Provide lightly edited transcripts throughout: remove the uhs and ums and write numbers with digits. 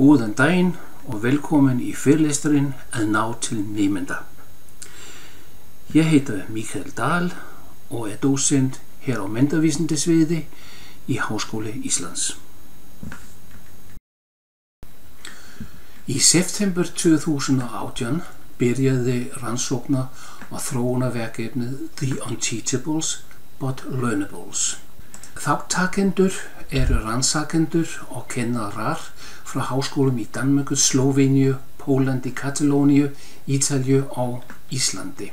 Góðan daginn og velkommen i fyrirlesturinn að ná til nemenda. Jeg heter Mikael Dahl og docent her á mentorvísindasviði í Háskóla Íslands. Í september 2018 byrjaði rannsóknar- og þróunarverkefnið The Unteachables but Learnables. Þáttakendur eru rannsakendur og kennarar frá háskólum í Danmörku, Slóveníu, Pólandi, Katalóníu, Ítalíu og Íslandi.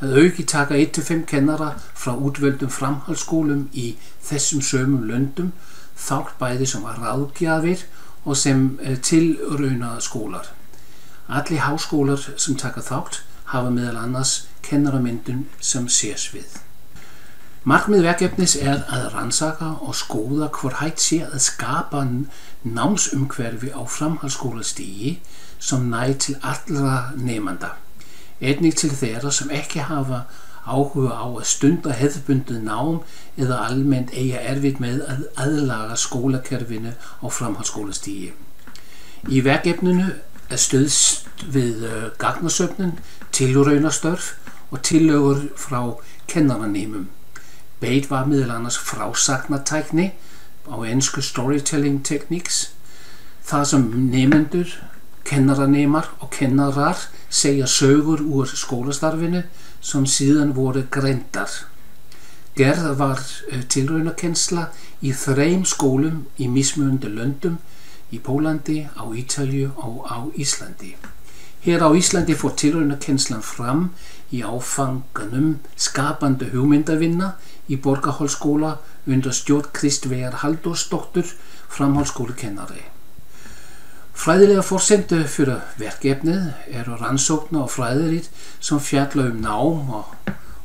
Að auki taka 1-5 kennara frá útvöldum framhaldsskólum í þessum sömum löndum þátt bæði sem ráðgjafir og sem tilraunaskólar. Allir háskólar sem taka þátt hafa meðal annars kennaramyndun sem sérsvið. Markmið verkefnis að rannsaka og skoða hvor hægt sé að skapa námsumhverfi á framhaldsskólastigi sem nær til allra nemenda. Einnig til þeirra sem ekki hafa áhuga á að stunda hefðbundið nám eða almennt eiga erfitt með að aðlaga skólakerfinu á framhaldsskólastigi. Í verkefninu stuðst við gagnasöfnun, tilraunastörf og tillögur frá kennaranemum. Beitt var meðal annars frásagnartækni, á ensku storytelling techniques, þar sem nemendur, kennaranemar og kennarar segja sögur úr skólastarfinu sem síðan voru greindar. Gerð var tilraunakennsla í 3 skólum í mismunandi löndum, í Pólandi, á Ítalíu og á Íslandi. Hér á Íslandi fór tilraunakennslan fram í áfanganum skapandi hugmyndavinna í Borgarholtsskóla undir stjórn Kristveigar Halldórsdóttur, framhaldsskólakennari. Fræðilega forsendur fyrir verkefnið eru rannsóknar og fræðirit sem fjalla nám og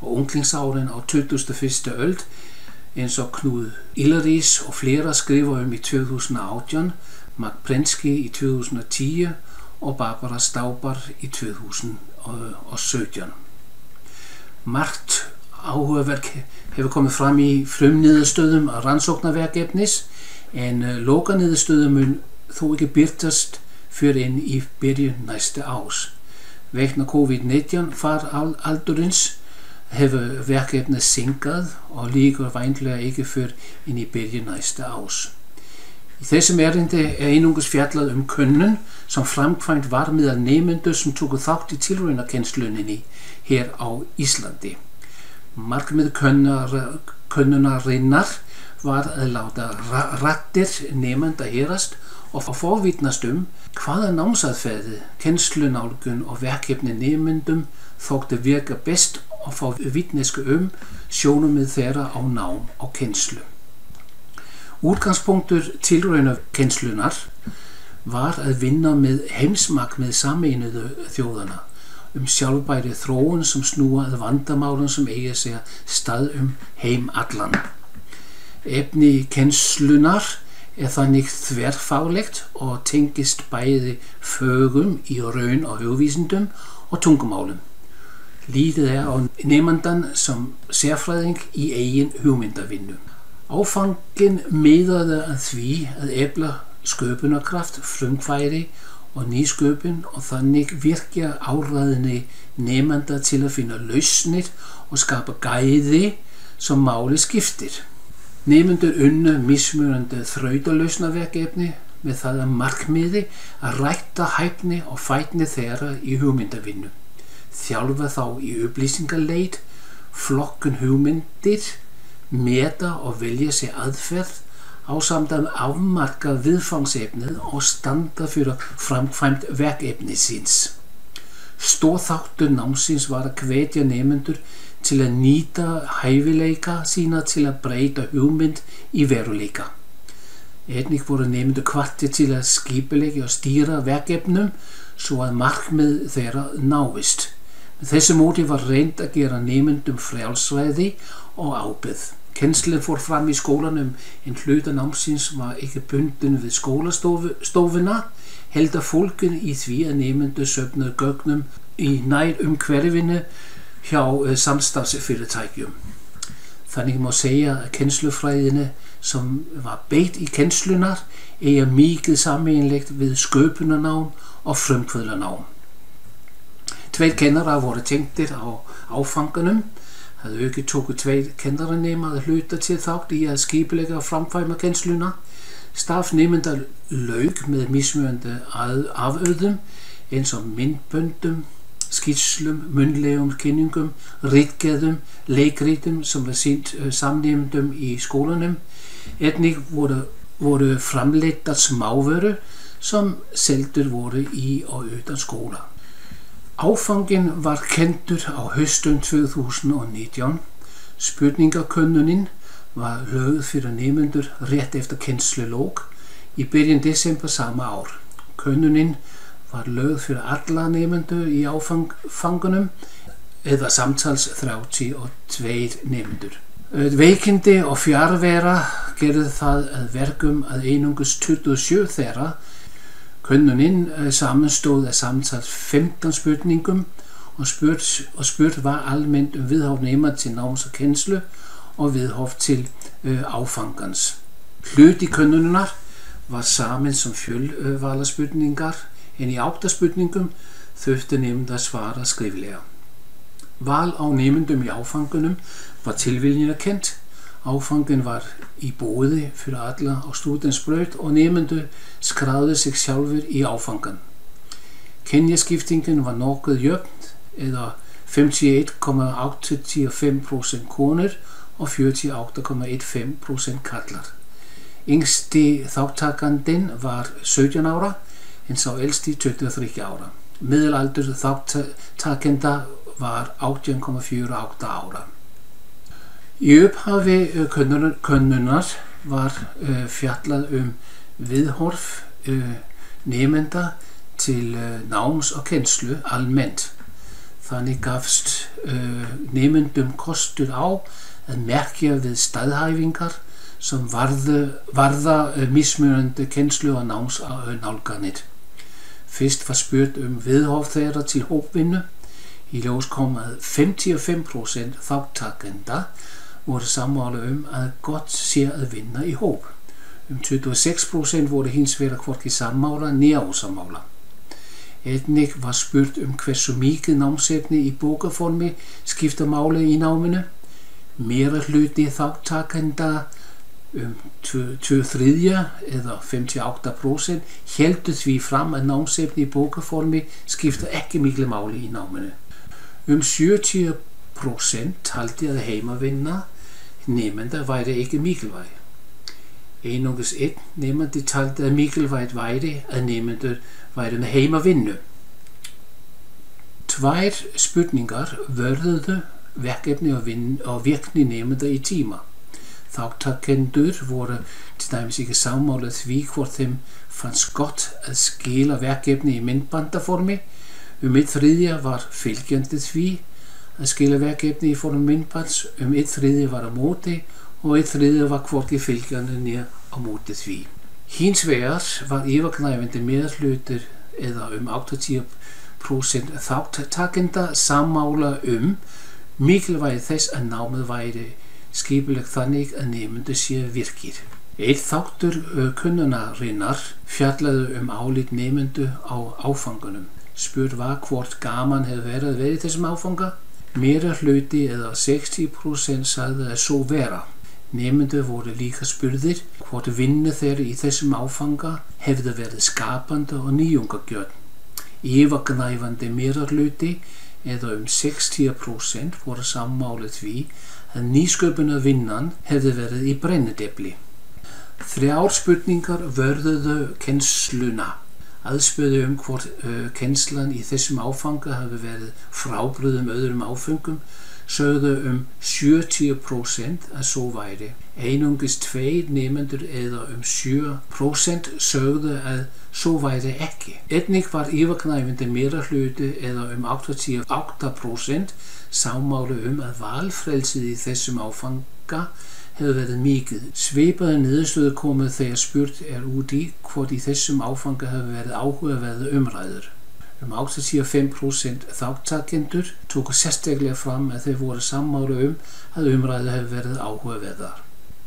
unglingsárin á 21. öld eins og Knud Illerís og flera skrifa í 2018, Mark Prensky í 2010 og Barbara Stauber í 2017. Margt áhugaverk hefur komið fram í frumniðurstöðum af rannsóknarverkefnis en lokaniðurstöðum mun þó ekki birtast fyrir inn í byrjun næsta árs. Vegna COVID-19 faraldurins hefur verkefnið synkað og líkur væntlega ekki fyrir inn í byrjun næsta árs. Í þessum erindi einungis fjallað könnun sem framkvæmt var meðal nemendur sem tóku þátt í tilraunakennslunni hér á Íslandi. Markmið könnunarinnar var að láta raddir nemenda heyrast og forvitnast hvaða námsaðferði, kennslunálgun og verkefni nemendum þótti virka best og fá vitneskju sjónarmið þeirra á nám og kennslu. Útgangspunktur tilraunakenslunar var að vinna með heimsmarkmið Sameinuðu þjóðanna sjálfbæri þróun sem snúa að vandamálum sem eiga sér stað heim allan. Efni kennslunar þannig þverfaglegt og tengist bæði fögum í raun- og hugvísindum og tungumálum. Lítið á nemandan sem sérfræðing í eigin hugmyndavinnu. Áfangin miðaði að því að efla sköpunarkraft, frumkvæði og nýsköpun og þannig virkja áræðni nemenda til að finna lausnir og skapa gæði sem máli skiptir. Nemendur unnu mismunandi þrautalausnarverkefni með það að markmiði að rækta hæfni og færni þeirra í hugmyndavinnu. Þjálfa þá í upplýsingaleit, flokkun hugmyndir, meta og velja sér aðferð ásamt að afmarka viðfangsefnið og standa fyrir framkvæmd verkefnisins. Stór þáttur námsins var að hvetja nemendur til að nýta hæfileika sína til að breyta hugmynd í veruleika. Einnig voru nemendur hvattir til að skipuleggja og stýra verkefnum svo að markmið þeirra náist. Með þessu móti var reynt að gera nemendum frjálsræði og ábyrgð. Kennslan fór fram í skólanum en hluta námsins var ekki bundin við skólastofuna, heldur fólkin í því að nemendur söfnuðu gögnum í nær umhverfinu hjá samstarfsfyrirtækjum. Þannig má segja að kennslufræðinni som var bedt í kennslunar eiga mikið sameiginlegt við sköpunarnám og frumkvöðlanám. Tveir kennarar voru tengdir á áfanganum. Að auki tóku tveir kennaranema að hluta til þátt í að skipulega framkvæma kennsluna. Starfsnemendar lauk með mismunandi afurðum eins og myndböndum, skýrslum, munnlegum kynningum, ritgerðum, leikritum sem var sýnt samnemendum í skólanum. Einnig voru framleiddar smávörur sem seldur voru í og utan skóla. Áfangin var kenndur á haustun 2019. Spurningakönnunin var lögð fyrir nemendur rétt eftir kennslulok í byrjun desember sama ár. Könnunin var lögð fyrir alla nemendur í áfangunum eða samtals 32 nemendur. Veikindi og fjarvera gerði það að verkum að einungis 27 þeirra. Könnunin samanstóð af samtals 15 spurningum og spurt var almennt viðhorf nemanda til náms og kennslu og viðhorf til áfangans. Hluti könnunar var samin som fjölvalaspurningar en í 8 spurningum þurfti nemanda að svara skriflega. Val á nemendum í áfangunum var tilviljunarkennt. Áfangin var í boði fyrir alla á stúdensbraut og nemendur skráðu sig sjálfur í áfangan. Kynjaskiptingin var nokkuð jöfn eða 51,85% konur og 48,15% kallar. Yngsti þáttakandinn var 17 ára en sá elsti 23 ára. Miðalaldur þáttakenda var 18,48 ára. Í upphafi könnunar var fjallað viðhorf nemenda til náms og kennslu almennt. Þannig gafst nemendum kostur á að merkja við staðhæfingar sem varða mismunandi kennslu og námsnálganir. Fyrst var spurt viðhorf þeirra til hópvinnu. Í ljós kom að 55% þáttakenda voru sammála að gott sé að vinna í hóp. 26% voru hins vegar hvorki sammála né ósammála. Einnig var spurt hversu mikið námsefni í bókaformi skipta máli í náminu. Meira hluti þáttakenda 2/3 eða 58% héldu því fram að námsefni í bókaformi skipta ekki miklu máli í náminu. 70% taldi að heimavinna nemenda væri ekki mikilvæg. Einungis einn nemandi taldi að mikilvægt væri að nemendur væri með heimavinnu. Tvær spurningar vörðuðu verkefni og virkni nemenda í tíma. Þáttakendur voru til dæmis ekki sammála því hvort þeim fannst gott að skila verkefni í myndbandaformi. 1/3 var fylgjandi því að skila verkefni í formi myndbands, 1/3 var á móti og 1/3 var hvorki fylgjandi né á móti því. Hins vegar var yfirgnæfandi meirihluti eða 80% þáttakenda sammála mikilvægi þess að námið væri skipulagt þannig að nemendur séu virkir. Einn þáttur könnunarinnar fjallaði álit nemendu á áfangunum. Spurt var hvort gaman hefði verið í þessum áfanga. Meira hluti eða 60% sagði að svo vera. Nemendur voru líka spurðir hvort vinnu þeirra í þessum áfanga hefði verið skapandi og nýjungagjörn. Yfirgnæfandi meira hluti eða 60% voru sammála því að nýsköpunarvinnan hefði verið í brennidepli. 3 spurningar vörðuðu kennsluna. Aðspurðu hvort kennslan í þessum áfanga hafi verið frábrugðin öðrum áföngum, sögðu 70% að svo væri. Einungis 2 nemendur eða 7% sögðu að svo væri ekki. Einnig var yfirgnæfandi meirihluti eða 88% sammála að valfrelsið í þessum áfanga hefur verið mikið. Svipaði niðurstöður komu þegar spurt út í hvort í þessum áfanga hefur verið áhugaverðar umræður. 85% þáttakendur tóku sérstaklega fram að þeir voru sammála að umræður hefur verið áhugaverðar.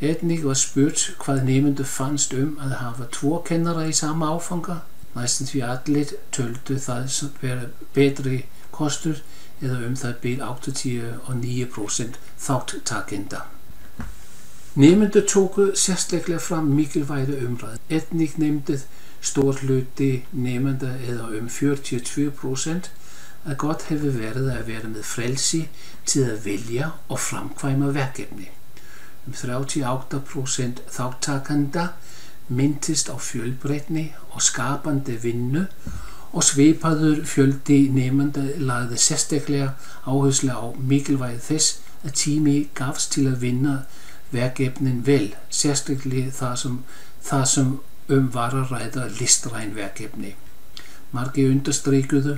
Einnig var spurt hvað nemendur fannst að hafa 2 kennara í sama áfanga. Næstum því allir töldu það sem vera betri kostur eða það bil 89% þátttakenda. Nemendur tóku sérstaklega fram mikilvæga umræðu. Einnig nefndi stór hluti nemenda eða 42% að gott hefur verið að vera með frelsi til að vilja og framkvæma verkefni. 38% þáttakenda minntist á fjölbreytni og skapandi vinnu og svipaður fjöldi nemenda lagði sérstaklega áherslu á mikilvægi þess að tími gafst til að vinna verkefnin vel, sérstaklega það sem var að ræða listræn verkefni. Margir undirstrikuðu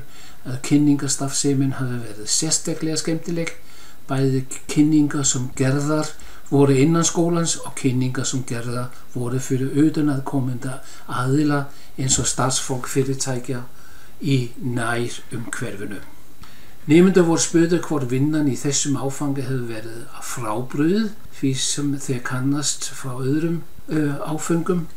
að kynningastarfsemin hafi verið sérstaklega skemmtileg, bæði kynningar sem gerðar voru innan skólans og kynningar sem gerðar voru fyrir utanaðkomandi aðila eins og starfsfólk fyrirtækja í nær umhverfinu. Nemendur voru spurðir hvort vinnan í þessum áfangi hefur verið frábrugðið því sem þeir kannast frá öðrum áföngum.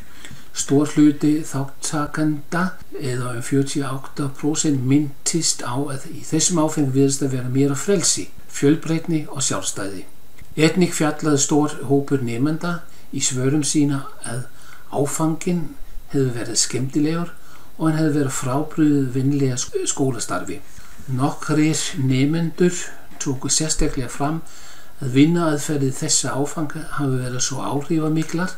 Stór hluti þáttakenda eða 48% minntist á að í þessum áfangi virðist að vera meira frelsi, fjölbreytni og sjálfstæði. Einnig fjallaði stór hópur nemenda í svörum sína að áfangin hefur verið skemmtilegur og hann hefur verið frábrugðið vinlega skólastarfi. Nokkrir nemendur tóku sérstaklega fram að vinnuaðferðir þessa áfanga hafi verið svo áhrifamiklar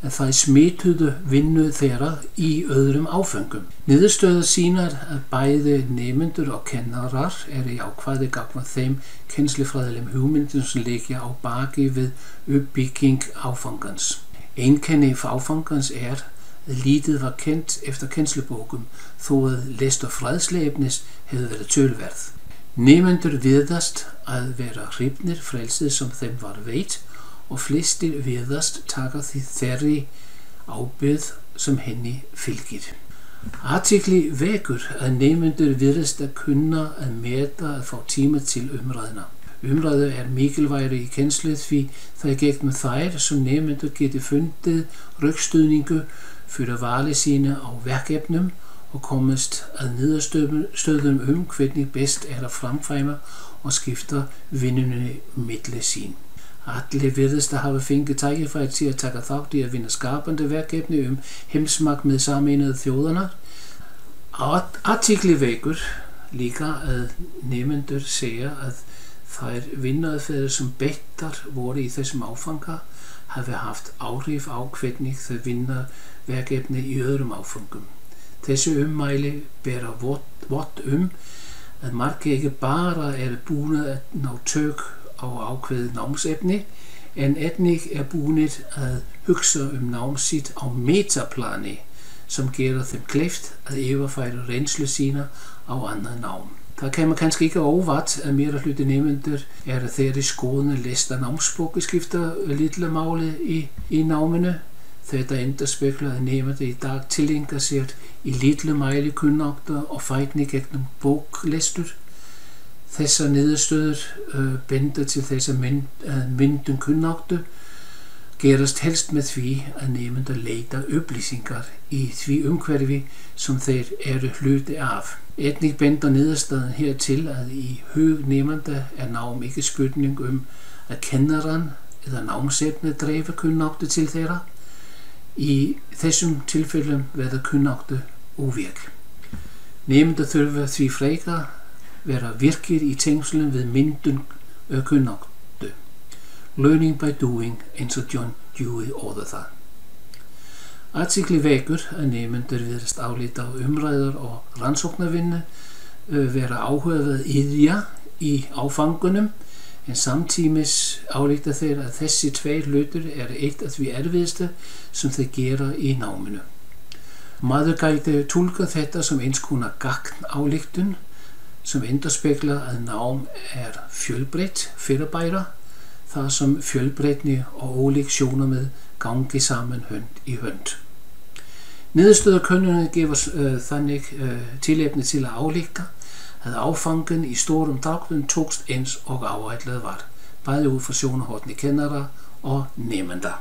að það smituðu vinnu þeirra í öðrum áföngum. Niðurstöður sýnar að bæði nemendur og kennarar jákvæðir gagnvart þeim kennslufræðilegum hugmyndum sem liggja á baki við uppbygging áfangans. Einkenni áfangans að lítið var kennt eftir kennslubókum þó að lestur fræðsluefnis hefur verið tölverð. Nemendur virðast að vera hrifnir frelsið sem þeim var veitt og flestir virðast taka því þeirri ábyrgð sem henni fylgir. Athygli vekur að nemendur virðast að kunna að meta að fá tíma til umræðna. Umræðu mikilvægari í kennslu því það gegnum þær sem nemendur geti fundið rökstuðningu fyrir vali sína á verkefnum og komast að niðurstöðum hvernig best að framkvæma og skipta vinnunni milli sín. Allir virðast að hafa fengið tækifæri til að taka þátt í að vinna skapandi verkefni heimsmarkmið Sameinuðu þjóðanna. Athygli vekur líka að nemendur segja að þær vinnuaðferðir sem beittar voru í þessum áfanga hafi haft áhrif á hvernig þau vinna verkefni í öðrum áfangum. Þessi ummæli bera vott að margir ekki bara búnir að ná tök á ákveðið námsefni en einnig búnir að hugsa nám sitt á metaplani sem gera þeim kleift að yfirfæra reynslu sína á annað nám. Það kemur kannski ekki óvart að meira hluti nemendur að þeirri skoðun að lesta námsbóku skipta litlu máli í náminu. Þetta endurspeglar að nemendur í dag tileinkar sér í litlu mæli kunnáttu og færni gegnum bóklestur. Þessar niðurstöður benda til þess að myndun kunnáttu gerast helst með því að nemendur leita upplýsingar í því umhverfi sem þeir hluti af. Einnig benda niðurstaðan hér til að í hug nemenda nám ekki spurning að kennaran eða námsefni dreifir kunnáttu til þeirra. Í þessum tilfellum verður kunnáttu óvirk. Nemendur þurfa því frekar vera virkir í tengslum við myndun kunnáttu. Learning by doing eins og John Dewey orðar það. Athygli vekur að nemendur virðast álíta á umræður og rannsóknarvinnu vera áhugaverð iðja í áfangunum en samtímis álíta þeir að þessi tveir hlutir eitt af því erfiðasta sem þeir gera í náminu. Maður gæti túlka þetta sem eins konar gagnályktun sem endurspeglar að nám fjölbreytt fyrirbæri þar sem fjölbreytni og ólík sjónarmið gangi saman hönd í hönd. Niðurstöður könnunar gefa þannig tilefni til að álíkta að áfangin í stórum dráttum tókst eins og áætlað var, bæði út frá sjónarhorni kennara og nemenda.